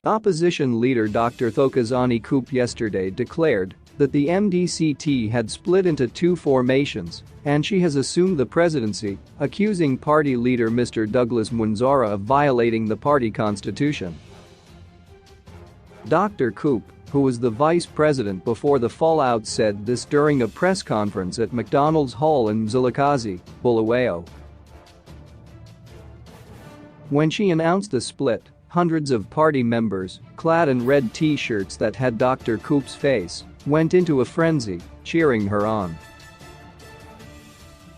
Opposition leader Dr. Thokozani Khupe yesterday declared that the MDCT had split into two formations and she has assumed the presidency, accusing party leader Mr. Douglas Mwonzora of violating the party constitution. Dr. Khupe, who was the vice president before the fallout, said this during a press conference at McDonald's Hall in Mzilikazi, Bulawayo. When she announced the split, hundreds of party members, clad in red t-shirts that had Dr. Khupe's face, went into a frenzy, cheering her on.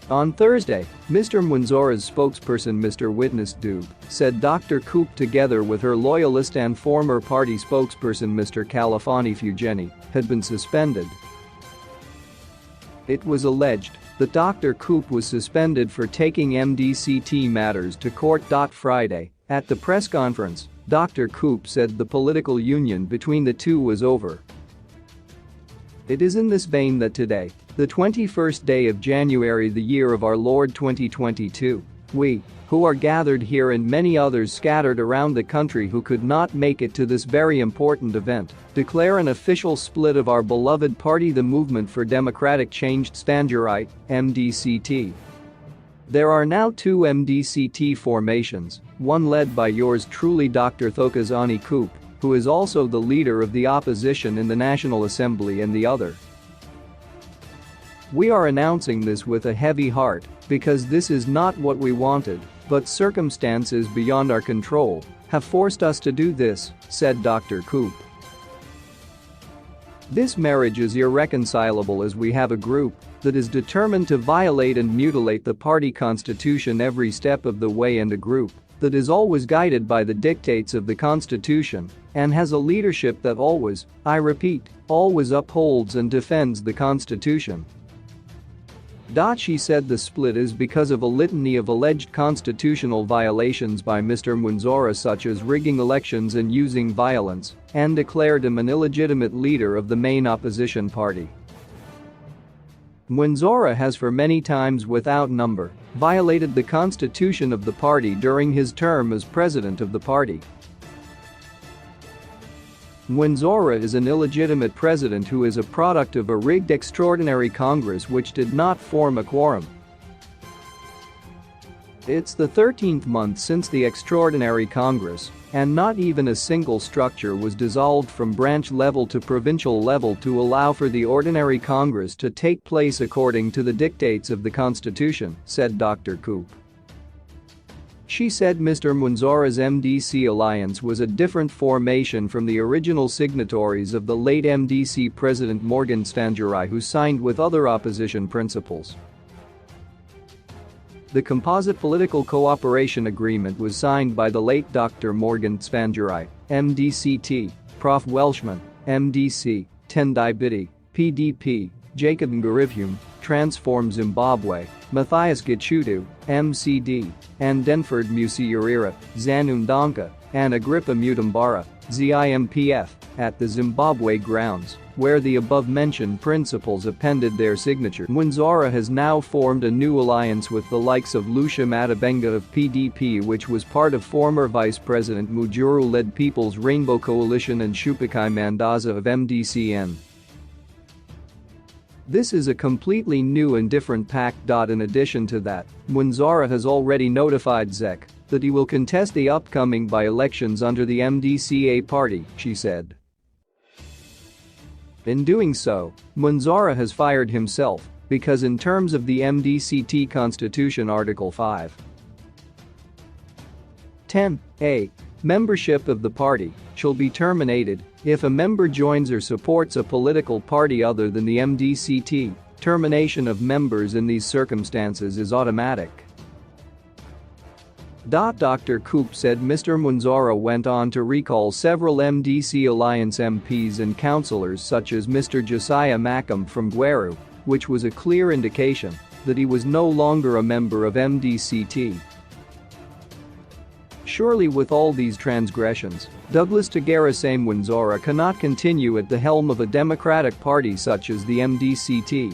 On Thursday, Mr. Mwonzora's spokesperson Mr. Witness Dube said Dr. Khupe, together with her loyalist and former party spokesperson Mr. Kalafani Fugeni, had been suspended. It was alleged that Dr. Khupe was suspended for taking MDCT matters to court. Friday, at the press conference, Dr. Khupe said the political union between the two was over. It is in this vein that today, the 21st day of January, the year of our Lord 2022, we, who are gathered here and many others scattered around the country who could not make it to this very important event, declare an official split of our beloved party, the Movement for Democratic Change Standurai, MDCT. There are now two MDCT formations, one led by yours truly Dr. Thokozani Khupe, who is also the leader of the opposition in the National Assembly, and the other. We are announcing this with a heavy heart because this is not what we wanted, but circumstances beyond our control have forced us to do this, said Dr. Khupe. This marriage is irreconcilable as we have a group that is determined to violate and mutilate the party constitution every step of the way, and a group that is always guided by the dictates of the constitution and has a leadership that always, I repeat, always upholds and defends the constitution. She said the split is because of a litany of alleged constitutional violations by Mr. Mwonzora, such as rigging elections and using violence, and declared him an illegitimate leader of the main opposition party. Mwonzora has for many times without number violated the constitution of the party during his term as president of the party. Mwonzora is an illegitimate president who is a product of a rigged extraordinary Congress which did not form a quorum. It's the 13th month since the extraordinary Congress, and not even a single structure was dissolved from branch level to provincial level to allow for the ordinary Congress to take place according to the dictates of the Constitution, said Dr. Khupe. She said Mr. Mwonzora's MDC Alliance was a different formation from the original signatories of the late MDC President Morgan Tsvangirai, who signed with other opposition principals. The Composite Political Cooperation Agreement was signed by the late Dr. Morgan Tsvangirai, MDCT, Prof. Welshman, MDC, Tendai Biti, PDP, Jacob Ngarivyum, Transform Zimbabwe, Matthias Gichutu, MCD, and Denford Musiyarira, Zanundonka, and Agrippa Mutambara, ZIMPF, at the Zimbabwe grounds, where the above-mentioned principals appended their signature. Mwonzora has now formed a new alliance with the likes of Lucia Matibenga of PDP, which was part of former Vice President Mujuru-led People's Rainbow Coalition, and Shupakai Mandaza of MDCN. This is a completely new and different pact. In addition to that, Mwonzora has already notified ZEC that he will contest the upcoming by-elections under the MDCA party, she said. In doing so, Mwonzora has fired himself because in terms of the MDCT Constitution Article 5:10a, membership of the party shall be terminated if a member joins or supports a political party other than the MDCT. Termination of members in these circumstances is automatic. Dr. Khupe said Mr. Mwonzora went on to recall several MDC Alliance MPs and councillors such as Mr. Josiah Mackham from Gweru, which was a clear indication that he was no longer a member of MDCT. Surely with all these transgressions, Douglas Tagara Mwonzora cannot continue at the helm of a democratic party such as the MDCT.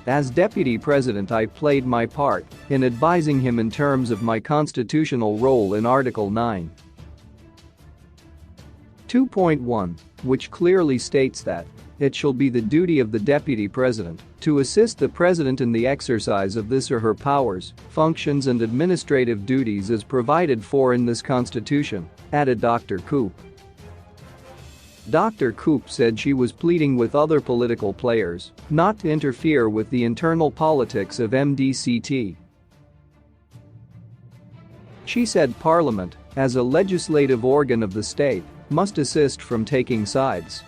As deputy president, I played my part in advising him in terms of my constitutional role in Article 9. 2.1, which clearly states that it shall be the duty of the Deputy President to assist the President in the exercise of this or her powers, functions and administrative duties as provided for in this Constitution, added Dr. Khupe. Dr. Khupe said she was pleading with other political players not to interfere with the internal politics of MDCT. She said Parliament, as a legislative organ of the state, must desist from taking sides.